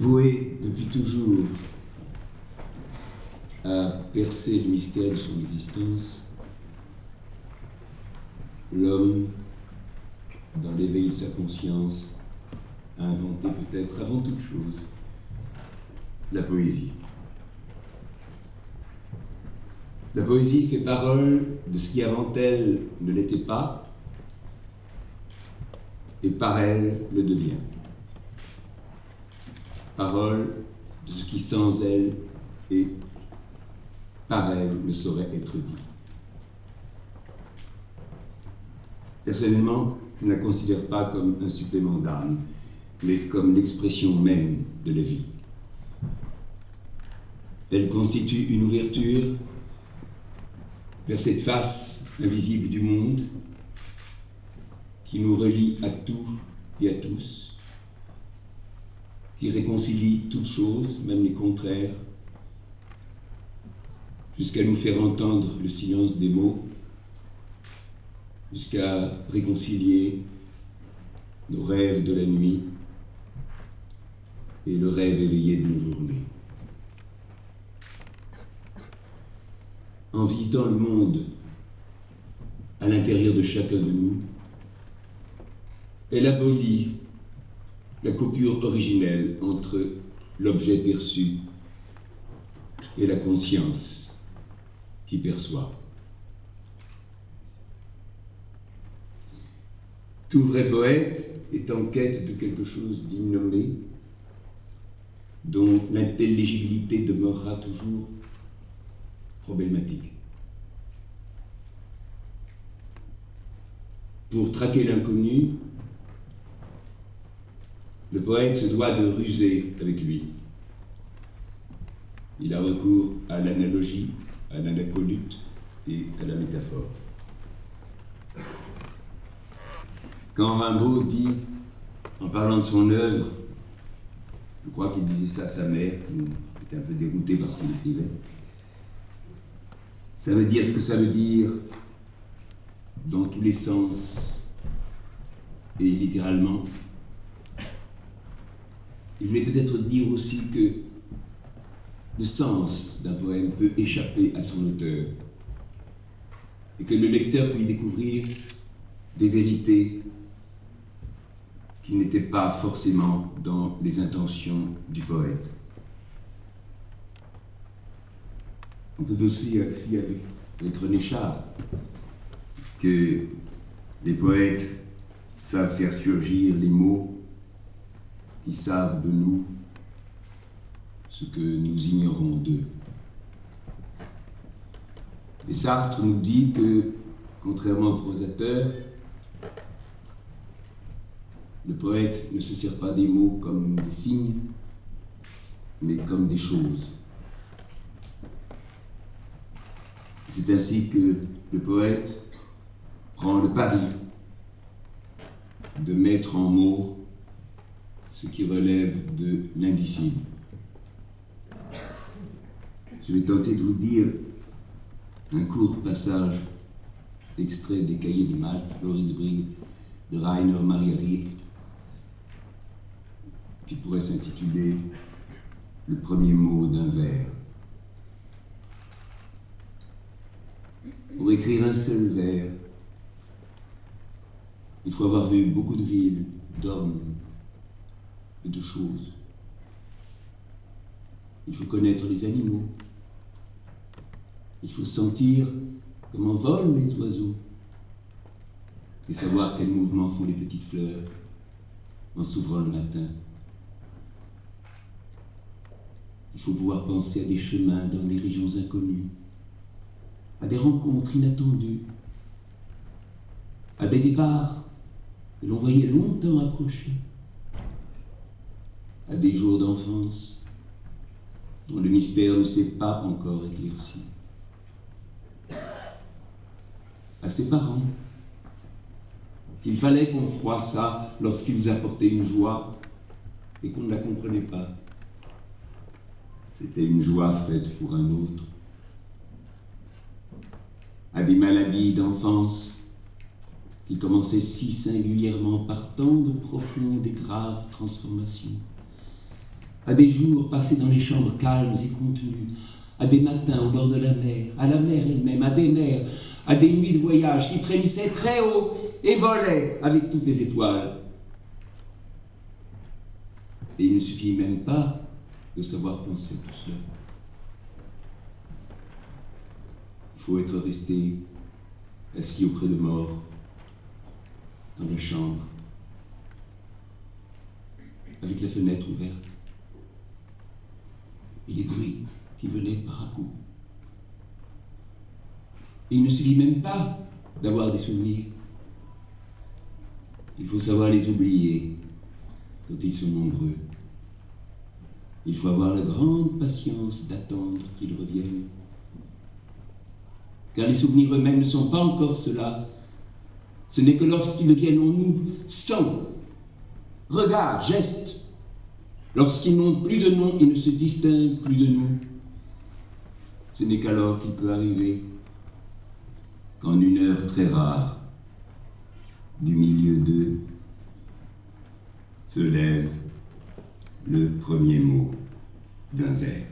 Voué depuis toujours à percer le mystère de son existence, l'homme, dans l'éveil de sa conscience, a inventé peut-être avant toute chose la poésie. La poésie fait parole de ce qui avant elle ne l'était pas, et par elle le devient. Parole de ce qui sans elle et par elle ne saurait être dit. Personnellement, je ne la considère pas comme un supplément d'âme, mais comme l'expression même de la vie. Elle constitue une ouverture vers cette face invisible du monde qui nous relie à tout et à tous, qui réconcilie toutes choses, même les contraires, jusqu'à nous faire entendre le silence des mots, jusqu'à réconcilier nos rêves de la nuit et le rêve éveillé de nos journées. En visitant le monde à l'intérieur de chacun de nous, elle abolit la coupure originelle entre l'objet perçu et la conscience qui perçoit. Tout vrai poète est en quête de quelque chose d'innommé, dont l'intelligibilité demeurera toujours problématique. Pour traquer l'inconnu, le poète se doit de ruser avec lui. Il a recours à l'analogie, à l'anacolute et à la métaphore. Quand Rimbaud dit, en parlant de son œuvre, je crois qu'il disait ça à sa mère, qui était un peu dégoûtée par ce qu'il écrivait, ça veut dire ce que ça veut dire dans tous les sens et littéralement. Il voulait peut-être dire aussi que le sens d'un poème peut échapper à son auteur et que le lecteur peut y découvrir des vérités qui n'étaient pas forcément dans les intentions du poète. On peut aussi avec René Char que les poètes savent faire surgir les mots qui savent de nous ce que nous ignorons d'eux. Et Sartre nous dit que, contrairement au prosateur, le poète ne se sert pas des mots comme des signes, mais comme des choses. C'est ainsi que le poète prend le pari de mettre en mots ce qui relève de l'indicible. Je vais tenter de vous dire un court passage extrait des Cahiers de Malte, Loris Brigg, de Rainer Maria Rilke, qui pourrait s'intituler « Le premier mot d'un vers ». Pour écrire un seul vers, il faut avoir vu beaucoup de villes, d'hommes et de choses. Il faut connaître les animaux. Il faut sentir comment volent les oiseaux et savoir quels mouvements font les petites fleurs en s'ouvrant le matin. Il faut pouvoir penser à des chemins dans des régions inconnues, à des rencontres inattendues, à des départs que l'on voyait longtemps approcher, à des jours d'enfance dont le mystère ne s'est pas encore éclairci, à ses parents qu'il fallait qu'on froissât lorsqu'ils nous apportaient une joie et qu'on ne la comprenait pas. C'était une joie faite pour un autre. À des maladies d'enfance qui commençaient si singulièrement par tant de profondes et graves transformations, à des jours passés dans les chambres calmes et contenues, à des matins au bord de à la mer elle-même, à des mers, à des nuits de voyage qui frémissaient très haut et volaient avec toutes les étoiles. Et il ne suffit même pas de savoir penser tout cela. Il faut être resté assis auprès de morts, dans des chambres, avec la fenêtre ouverte, et les bruits qui venaient par à coups. Et il ne suffit même pas d'avoir des souvenirs. Il faut savoir les oublier quand ils sont nombreux. Il faut avoir la grande patience d'attendre qu'ils reviennent. Car les souvenirs eux-mêmes ne sont pas encore cela. Ce n'est que lorsqu'ils deviennent en nous sons, regards, gestes, lorsqu'ils n'ont plus de nom et ne se distinguent plus de nous. Ce n'est qu'alors qu'il peut arriver qu'en une heure très rare, du milieu d'eux, se lève le premier mot d'un vers.